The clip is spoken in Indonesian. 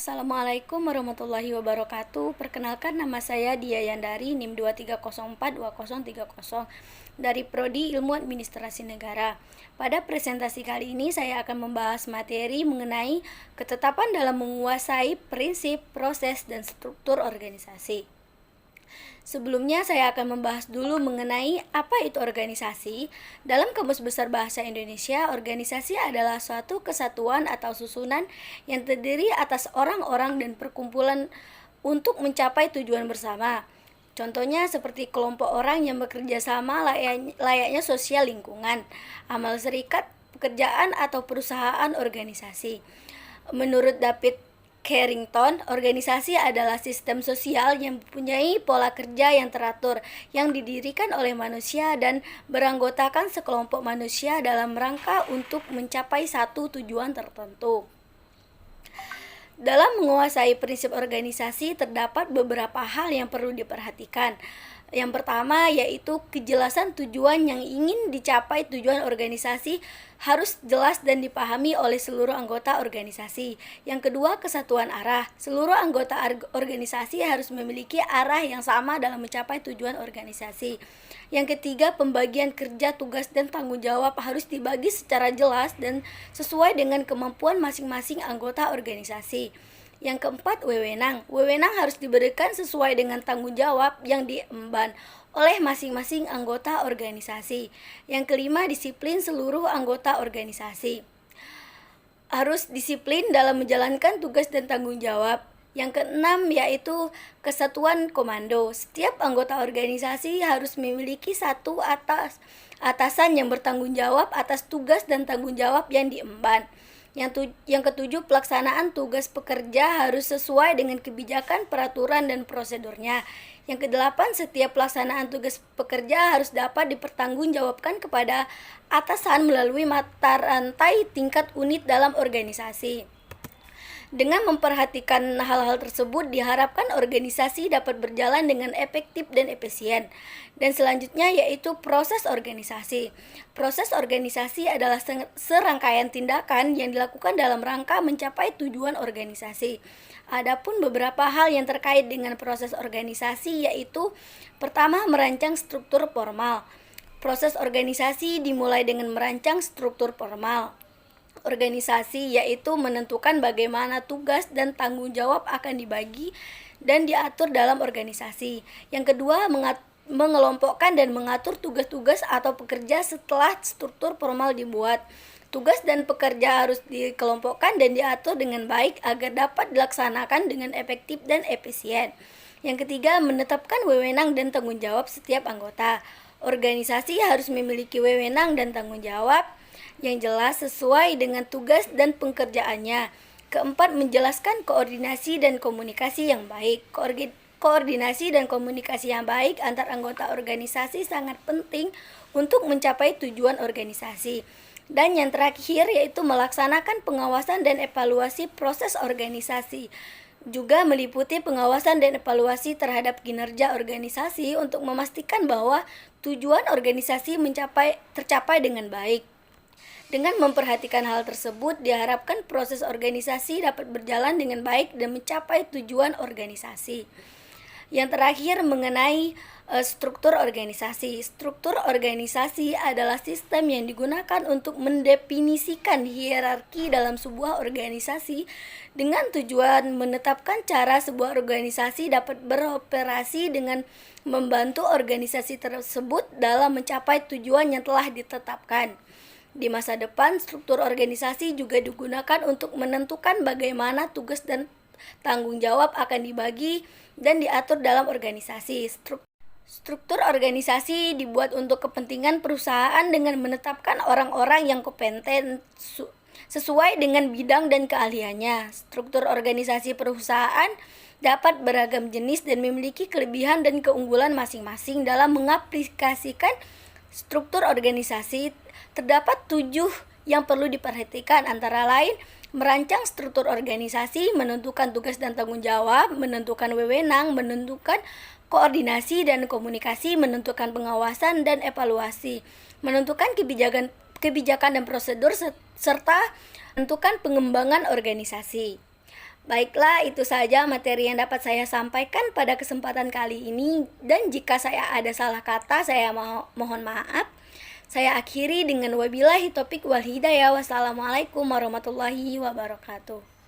Assalamualaikum warahmatullahi wabarakatuh. Perkenalkan, nama saya Dia Yandari, NIM 23042030 dari Prodi Ilmu Administrasi Negara. Pada presentasi kali ini saya akan membahas materi mengenai ketetapan dalam menguasai prinsip, proses, dan struktur organisasi. Sebelumnya saya akan membahas dulu mengenai apa itu organisasi. Dalam Kamus Besar Bahasa Indonesia, organisasi adalah suatu kesatuan atau susunan yang terdiri atas orang-orang dan perkumpulan untuk mencapai tujuan bersama. Contohnya seperti kelompok orang yang bekerja sama layaknya sosial lingkungan, amal serikat, pekerjaan atau perusahaan organisasi. Menurut David Carrington, organisasi adalah sistem sosial yang mempunyai pola kerja yang teratur, yang didirikan oleh manusia dan beranggotakan sekelompok manusia dalam rangka untuk mencapai satu tujuan tertentu. Dalam menguasai prinsip organisasi, terdapat beberapa hal yang perlu diperhatikan. Yang pertama yaitu kejelasan tujuan yang ingin dicapai. Tujuan organisasi harus jelas dan dipahami oleh seluruh anggota organisasi. Yang kedua, kesatuan arah. Seluruh anggota organisasi harus memiliki arah yang sama dalam mencapai tujuan organisasi. Yang ketiga, pembagian kerja, tugas, dan tanggung jawab harus dibagi secara jelas dan sesuai dengan kemampuan masing-masing anggota organisasi. Yang keempat, wewenang. Wewenang harus diberikan sesuai dengan tanggung jawab yang diemban oleh masing-masing anggota organisasi. Yang kelima, disiplin seluruh anggota organisasi. Harus disiplin dalam menjalankan tugas dan tanggung jawab. Yang keenam yaitu kesatuan komando. Setiap anggota organisasi harus memiliki satu atasan yang bertanggung jawab atas tugas dan tanggung jawab yang diemban. Yang ketujuh, pelaksanaan tugas pekerja harus sesuai dengan kebijakan, peraturan, dan prosedurnya. Yang kedelapan, setiap pelaksanaan tugas pekerja harus dapat dipertanggungjawabkan kepada atasan melalui mata rantai tingkat unit dalam organisasi. Dengan memperhatikan hal-hal tersebut, diharapkan organisasi dapat berjalan dengan efektif dan efisien. Dan selanjutnya yaitu proses organisasi. Proses organisasi adalah serangkaian tindakan yang dilakukan dalam rangka mencapai tujuan organisasi. Adapun beberapa hal yang terkait dengan proses organisasi yaitu pertama, merancang struktur formal. Proses organisasi dimulai dengan merancang struktur formal organisasi, yaitu menentukan bagaimana tugas dan tanggung jawab akan dibagi dan diatur dalam organisasi. Yang kedua, mengelompokkan dan mengatur tugas-tugas atau pekerja setelah struktur formal dibuat. Tugas dan pekerja harus dikelompokkan dan diatur dengan baik agar dapat dilaksanakan dengan efektif dan efisien. Yang ketiga, menetapkan wewenang dan tanggung jawab setiap anggota. Organisasi harus memiliki wewenang dan tanggung jawab yang jelas sesuai dengan tugas dan pekerjaannya. Keempat, menjelaskan koordinasi dan komunikasi yang baik. Koordinasi dan komunikasi yang baik antar anggota organisasi sangat penting untuk mencapai tujuan organisasi. Dan yang terakhir yaitu melaksanakan pengawasan dan evaluasi proses organisasi. Juga meliputi pengawasan dan evaluasi terhadap kinerja organisasi untuk memastikan bahwa tujuan organisasi tercapai dengan baik. Dengan memperhatikan hal tersebut, diharapkan proses organisasi dapat berjalan dengan baik dan mencapai tujuan organisasi. Yang terakhir mengenai struktur organisasi. Struktur organisasi adalah sistem yang digunakan untuk mendefinisikan hierarki dalam sebuah organisasi dengan tujuan menetapkan cara sebuah organisasi dapat beroperasi dengan membantu organisasi tersebut dalam mencapai tujuan yang telah ditetapkan. Di masa depan, struktur organisasi juga digunakan untuk menentukan bagaimana tugas dan tanggung jawab akan dibagi dan diatur dalam organisasi. Struktur organisasi dibuat untuk kepentingan perusahaan dengan menetapkan orang-orang yang kompeten sesuai dengan bidang dan keahliannya. Struktur organisasi perusahaan dapat beragam jenis dan memiliki kelebihan dan keunggulan masing-masing. Dalam mengaplikasikan struktur organisasi, terdapat 7 yang perlu diperhatikan, antara lain merancang struktur organisasi, menentukan tugas dan tanggung jawab, menentukan wewenang, menentukan koordinasi dan komunikasi, menentukan pengawasan dan evaluasi, menentukan kebijakan dan prosedur, serta menentukan pengembangan organisasi. Baiklah, itu saja materi yang dapat saya sampaikan pada kesempatan kali ini, dan jika saya ada salah kata, saya mohon maaf. Saya akhiri dengan wabillahi taufiq wal hidayah. Wassalamualaikum warahmatullahi wabarakatuh.